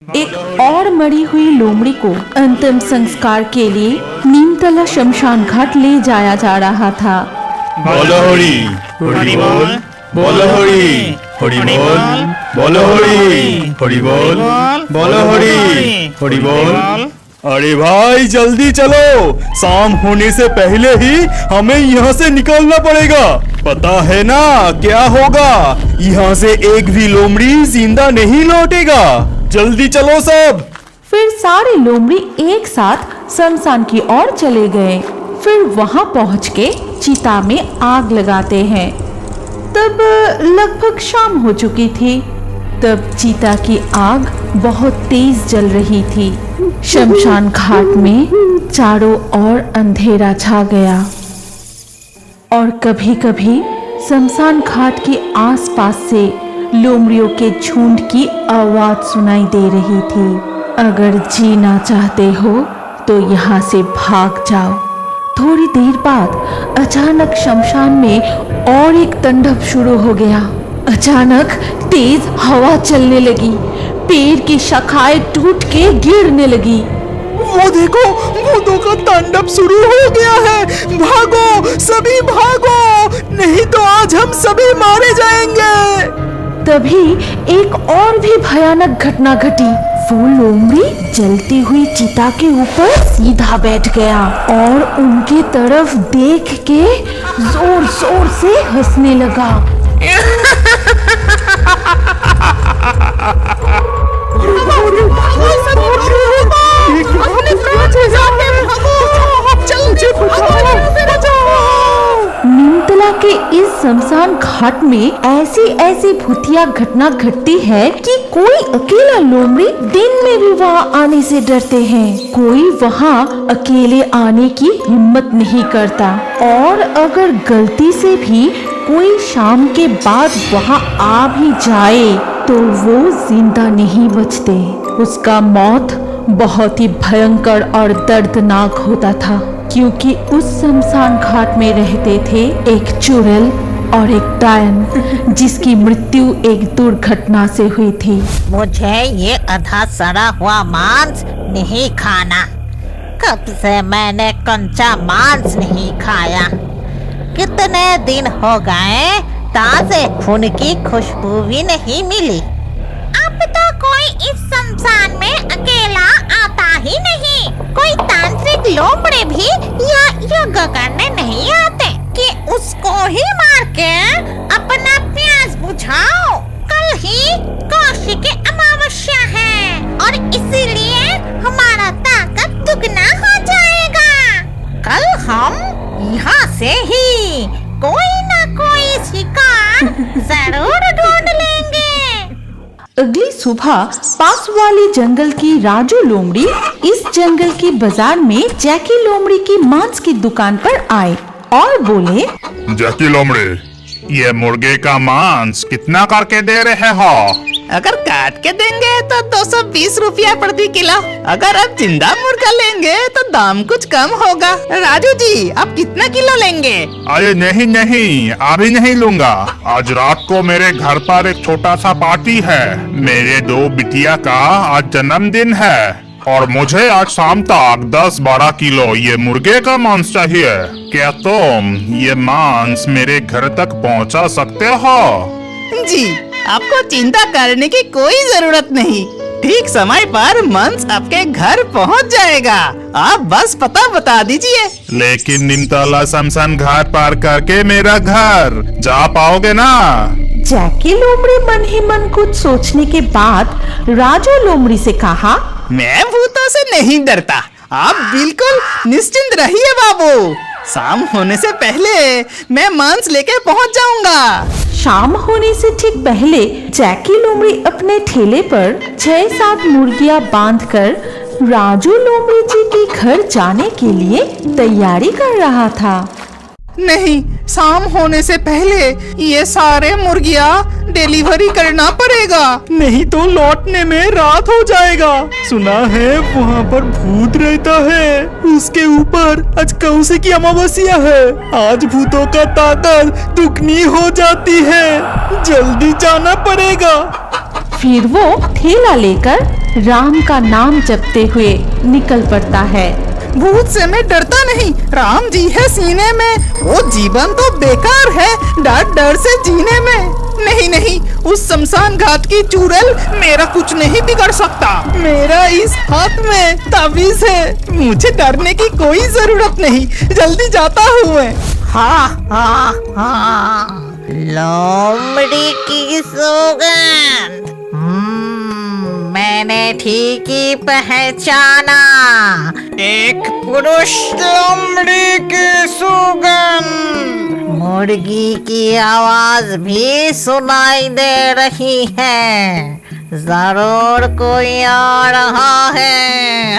एक और मरी हुई लोमड़ी को अंतिम संस्कार के लिए नीमतला शमशान घाट ले जाया जा रहा था। बोलो हरि हरि बोल, बोलो हरि हरि बोल, बोलो हरि हरि बोल, बोलो हरि हरि बोल। अरे भाई जल्दी चलो, शाम होने से पहले ही हमें यहाँ से निकलना पड़ेगा। पता है ना क्या होगा, यहाँ से एक भी लोमड़ी जिंदा नहीं लौटेगा। जल्दी चलो सब। फिर सारे लोमड़ी एक साथ शमशान की ओर चले गए। फिर वहां पहुंच के चिता में आग लगाते हैं। तब लगभग शाम हो चुकी थी। तब चिता की आग बहुत तेज जल रही थी। शमशान घाट में चारों ओर अंधेरा छा गया और कभी कभी शमशान घाट के आसपास से लोमड़ियों के झुंड की आवाज सुनाई दे रही थी। अगर जीना चाहते हो तो यहाँ से भाग जाओ। थोड़ी देर बाद अचानक शमशान में और एक तांडव शुरू हो गया। अचानक तेज हवा चलने लगी, पेड़ की शाखाएं टूट के गिरने लगी। वो देखो, भूतों का तांडव शुरू हो गया है। भागो सभी भागो, नहीं तो आज हम सभी मारे जाएंगे। तभी एक और भी भयानक घटना घटी। वो लोमड़ी जलती हुई चिता के ऊपर सीधा बैठ गया और उनके तरफ देख के जोर जोर से हंसने लगा। नीमतला के इस शमशान घाट में ऐसी ऐसी भूतिया घटना घटती है कि कोई अकेला लोमड़ी दिन में भी वहाँ आने से डरते हैं। कोई वहाँ अकेले आने की हिम्मत नहीं करता और अगर गलती से भी कोई शाम के बाद वहाँ आ भी जाए तो वो जिंदा नहीं बचते। उसका मौत बहुत ही भयंकर और दर्दनाक होता था, क्योंकि उस शमशान घाट में रहते थे एक चुड़ैल और एक डायन, जिसकी मृत्यु एक दुर्घटना से हुई थी। मुझे ये आधा सड़ा हुआ मांस नहीं खाना। कब से मैंने कच्चा मांस नहीं खाया। कितने दिन हो गए, ताजे खून की खुशबू भी नहीं मिली। अब तो कोई इस शमशान में अकेला आता ही नहीं। कोई तांत्रिक लोमड़े भी या यज्ञ करने नहीं आते कि उसको ही मार के अपना प्यास बुझाओ। कल ही कौशिकी अमावस्या है और इसीलिए हमारा ताकत दुगना हो जाएगा। कल हम यहाँ से ही कोई ना कोई शिकार जरूर ढूंढ लेंगे। अगली सुबह पास वाले जंगल की राजू लोमड़ी इस जंगल की बाजार में जैकी लोमड़ी की मांस की दुकान पर आए और बोले, जैकी लोमड़ी, ये मुर्गे का मांस कितना करके दे रहे हो? अगर काट के देंगे तो 220 रुपया प्रति किलो। अगर आप जिंदा मुर्गा लेंगे तो दाम कुछ कम होगा। राजू जी, आप कितना किलो लेंगे? अरे नहीं नहीं, अभी नहीं लूंगा। आज रात को मेरे घर पर एक छोटा सा पार्टी है। मेरे 2 बिटिया का आज जन्मदिन है और मुझे आज शाम तक 10-12 किलो ये मुर्गे का मांस चाहिए। क्या तुम ये मांस मेरे घर तक पहुंचा सकते हो? जी, आपको चिंता करने की कोई जरूरत नहीं। ठीक समय पर मांस आपके घर पहुंच जाएगा। आप बस पता बता दीजिए। लेकिन नीमतला शमशान घाट पार करके मेरा घर जा पाओगे ना? जैकी लोमड़ी मन ही मन कुछ सोचने के बाद राजू लोमड़ी से कहा, मैं भूतों से नहीं डरता। आप बिल्कुल निश्चिंत रहिए बाबू। शाम होने से पहले मैं मांस लेके पहुंच जाऊंगा। शाम होने से ठीक पहले जैकी लोमड़ी अपने ठेले पर 6-7 मुर्गियां बांधकर राजू लोमड़ी जी के घर जाने के लिए तैयारी कर रहा था। नहीं, शाम होने से पहले ये सारे मुर्गियां डिलीवरी करना पड़ेगा, नहीं तो लौटने में रात हो जाएगा। सुना है वहाँ पर भूत रहता है। उसके ऊपर आज कौशिकी अमावस्या है। आज भूतों का ताकत दुगनी हो जाती है। जल्दी जाना पड़ेगा। फिर वो ठेला लेकर राम का नाम जपते हुए निकल पड़ता है। भूत से मैं डरता नहीं, राम जी है सीने में। वो जीवन तो बेकार है डर डर से जीने में। नहीं नहीं, उस शमशान घाट की चुड़ैल मेरा कुछ नहीं बिगड़ सकता। मेरा इस हाथ में ताबीज है, मुझे डरने की कोई जरूरत नहीं। जल्दी जाता हूँ मैं। हाँ हाँ हाँ, लोमड़ी की सौगंध। मैंने ठीक ही पहचाना, एक पुरुष लोमड़ी की सौगंध। मुर्गी की आवाज भी सुनाई दे रही है, जरूर कोई आ रहा है।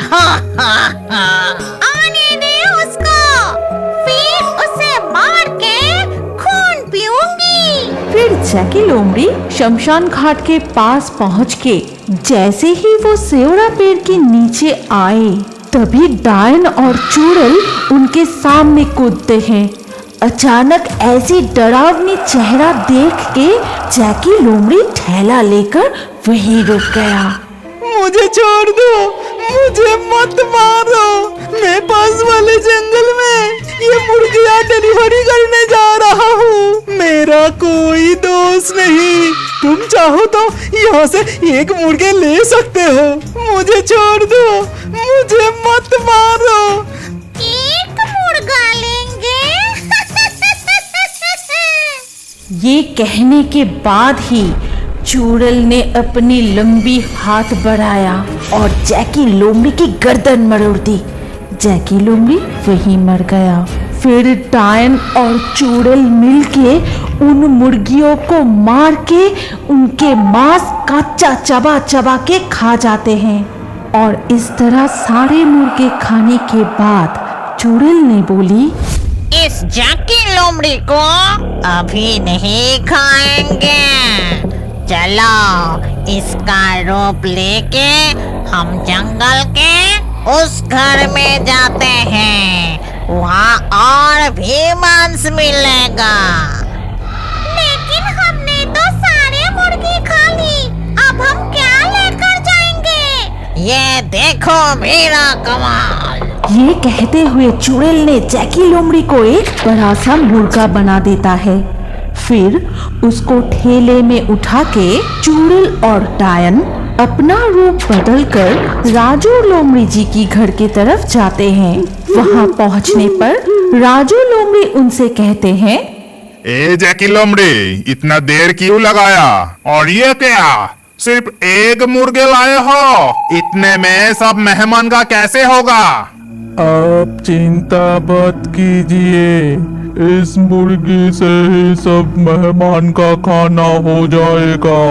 आने दे उसको, फिर उसे मार के खून पीऊंगी। फिर जैकी लोमड़ी शमशान घाट के पास पहुंच के जैसे ही वो सेवड़ा पेड़ के नीचे आए, तभी डायन और चुड़ैल उनके सामने कूदते हैं। अचानक ऐसी डरावनी चेहरा देख के जैकी लोमड़ी थैला लेकर वहीं रुक गया। मुझे छोड़ दो, मुझे मत मारो। मैं पास वाले जंगल में ये मुर्गियां डिलीवरी करने जा रहा हूँ। मेरा कोई दोस्त नहीं। तुम चाहो तो यहाँ से एक मुर्गे ले सकते हो। मुझे छोड़ दो, मुझे मत मारो। एक मुर्गा लेंगे। ये कहने के बाद ही चुड़ैल ने अपनी लंबी हाथ बढ़ाया और जैकी लोमड़ी की गर्दन मरोड़ दी। जैकी लोमड़ी वहीं मर गया। फिर डायन और चुड़ैल मिलके उन मुर्गियों को मार के उनके मांस कच्चा चबा चबा के खा जाते हैं। और इस तरह सारे मुर्गे खाने के बाद चुड़ैल ने बोली, इस जैकी लोमड़ी को अभी नहीं खाएंगे। चलो इसका रूप लेके हम जंगल के उस घर में जाते हैं, वहाँ और भी मांस मिलेगा। लेकिन हमने तो सारे मुर्गी खा ली, अब हम क्या लेकर जाएंगे? ये देखो मेरा कमाल। ये कहते हुए चुड़ैल ने जैकी लोमड़ी को एक बड़ा सा मुर्गा बना देता है। फिर उसको ठेले में उठा के चुड़ैल और डायन अपना रूप बदलकर राजू लोमड़ी जी की घर की तरफ जाते हैं। वहाँ पहुँचने पर राजू लोमड़ी उनसे कहते हैं, ए जैकी लोमड़ी, इतना देर क्यों लगाया? और ये क्या, सिर्फ एक मुर्गे लाए हो? इतने में सब मेहमान का कैसे होगा? आप चिंता मत कीजिए, इस मुर्गी से ही सब मेहमान का खाना हो जाएगा।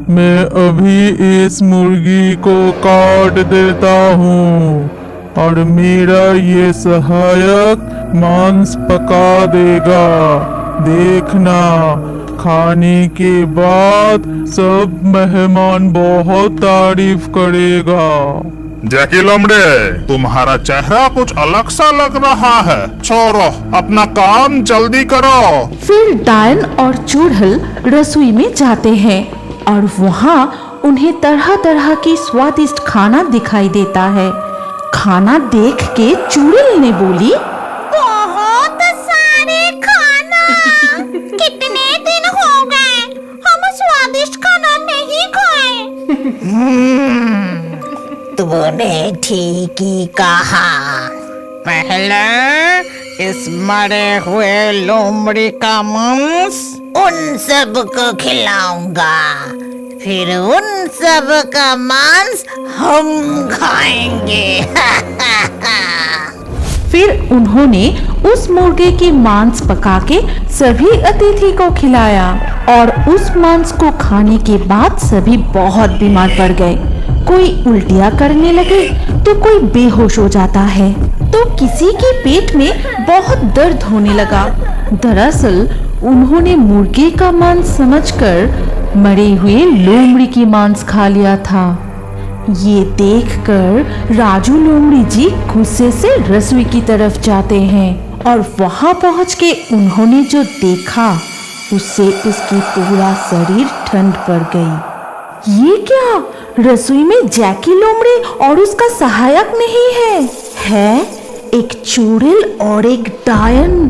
मैं अभी इस मुर्गी को काट देता हूँ और मेरा ये सहायक मांस पका देगा। देखना, खाने के बाद सब मेहमान बहुत तारीफ करेगा। जैकी लोमड़ी, तुम्हारा चेहरा कुछ अलग सा लग रहा है। छोड़ो, अपना काम जल्दी करो। फिर डायन और चुड़ैल रसोई में जाते हैं और वहाँ उन्हें तरह तरह की स्वादिष्ट खाना दिखाई देता है। खाना देख के चुड़ैल ने बोली, बहुत सारे खाना। कितने दिन हो गए हम स्वादिष्ट खाना नहीं खाए। तूने ठीक ही कहा। पहले इस मरे हुए लोमड़ी का मांस उन सब को खिलाऊंगा, फिर उन सब का मांस हम खाएंगे। फिर उन्होंने उस मुर्गे की मांस पका के सभी अतिथि को खिलाया और उस मांस को खाने के बाद सभी बहुत बीमार पड़ गए। कोई उल्टियाँ करने लगे तो कोई बेहोश हो जाता है, तो किसी के पेट में बहुत दर्द होने लगा। दरअसल उन्होंने मुर्गे का मांस समझकर मरे हुए लोमड़ी की मांस खा लिया था। ये देखकर राजू लोमड़ी जी गुस्से से रसोई की तरफ जाते हैं और वहां पहुंच के उन्होंने जो देखा उससे उसकी पूरा शरीर ठंड पड़ गई। ये क्या, रसोई में जैकी लोमड़ी और उसका सहायक नहीं है एक चुड़ैल और एक डायन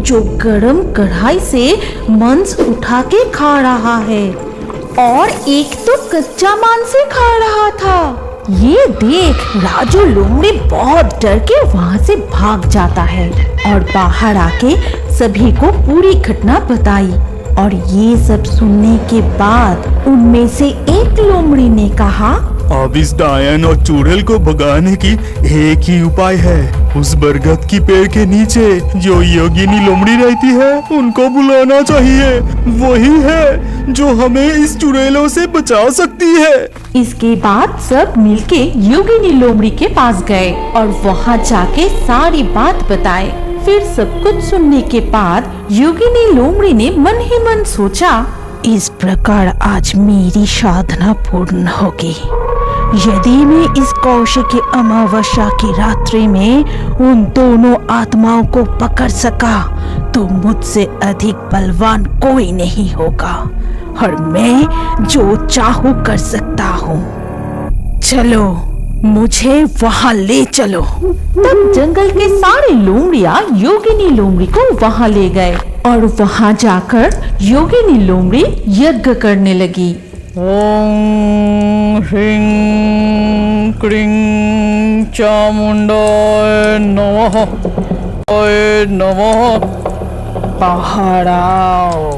जो गरम कढ़ाई से मांस उठा के खा रहा है और एक तो कच्चा मांस से खा रहा था। ये देख राजू लोमड़ी बहुत डर के वहाँ से भाग जाता है और बाहर आके सभी को पूरी घटना बताई। और ये सब सुनने के बाद उनमें से एक लोमड़ी ने कहा, अब इस डायन और चुड़ैल को भगाने की एक ही उपाय है। उस बरगद की पेड़ के नीचे जो योगिनी लोमड़ी रहती है उनको बुलाना चाहिए। वही है जो हमें इस चुड़ैलों से बचा सकती है। इसके बाद सब मिलके योगिनी लोमड़ी के पास गए और वहाँ जाके सारी बात बताए। फिर सब कुछ सुनने के बाद योगिनी लोमड़ी ने मन ही मन सोचा, इस प्रकार आज मेरी साधना पूर्ण होगी। यदि मैं इस कौशिकी अमावस्या की रात्रि में उन दोनों आत्माओं को पकड़ सका तो मुझसे अधिक बलवान कोई नहीं होगा और मैं जो चाहूं कर सकता हूँ। चलो मुझे वहाँ ले चलो। तब जंगल के सारे लोमड़ियाँ योगिनी लोमड़ी को वहाँ ले गए और वहाँ जाकर योगिनी लोमड़ी यज्ञ करने लगी। ओम ह्रीं क्रीं चामुंडाय नमः ओय नमः। बाहर आओ,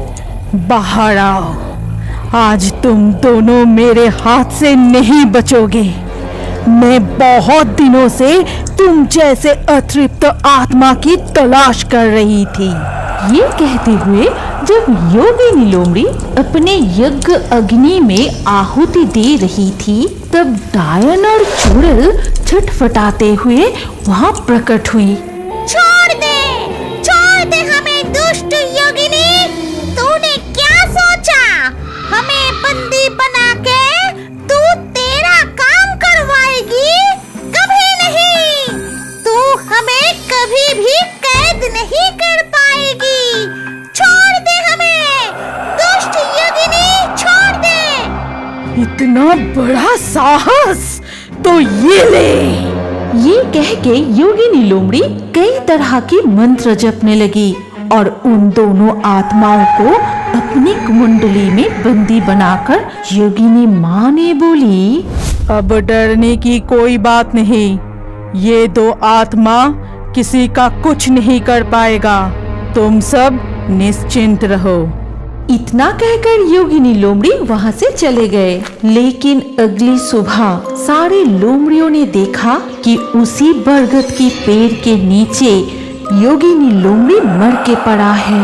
बाहर आओ। आज तुम दोनों मेरे हाथ से नहीं बचोगे। मैं बहुत दिनों से तुम जैसे अतृप्त आत्मा की तलाश कर रही थी। ये कहते हुए जब योगिनी लोमड़ी अपने यज्ञ अग्नि में आहुति दे रही थी तब डायन और चुड़ैल छटपटाते हुए वहाँ प्रकट हुई। छोड़ दे हमें दुष्ट योगिनी। तूने क्या सोचा? हमें बंदी बना के तू तेरा काम करवाएगी? कभी नहीं। तू हमें कभी भी कैद नहीं कर पाएगी। छोड़ दे हमें, दुष्ट योगिनी, छोड़ दे। इतना बड़ा साहस तो ये ले। ये कह के योगिनी लोमड़ी कई तरह की मंत्र जपने लगी और उन दोनों आत्माओं को अपनी कुंडली में बंदी बनाकर योगिनी माँ ने बोली, अब डरने की कोई बात नहीं। ये दो आत्मा किसी का कुछ नहीं कर पाएगा। तुम सब निश्चिंत रहो। इतना कहकर योगिनी लोमड़ी वहाँ से चले गए। लेकिन अगली सुबह सारे लोमड़ियों ने देखा कि उसी बरगद की पेड़ के नीचे योगिनी लोमड़ी मर के पड़ा है।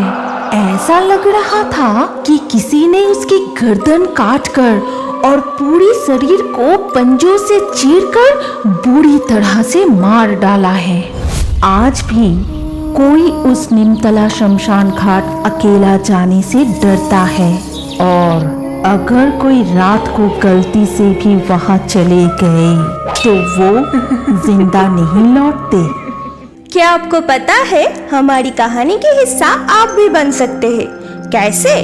ऐसा लग रहा था कि किसी ने उसकी गर्दन काटकर और पूरी शरीर को पंजों से चीरकर बुरी तरह से मार डाला है। आज भी कोई उस निमतला शमशान घाट अकेला जाने से डरता है और अगर कोई रात को गलती से भी वहां चले गए तो वो जिंदा नहीं लौटते। क्या आपको पता है हमारी कहानी के हिस्सा आप भी बन सकते हैं? कैसे?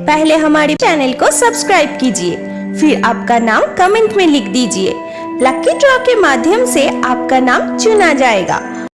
पहले हमारे चैनल को सब्सक्राइब कीजिए, फिर आपका नाम कमेंट में लिख दीजिए। लकी ड्रॉ के माध्यम से आपका नाम चुना जाएगा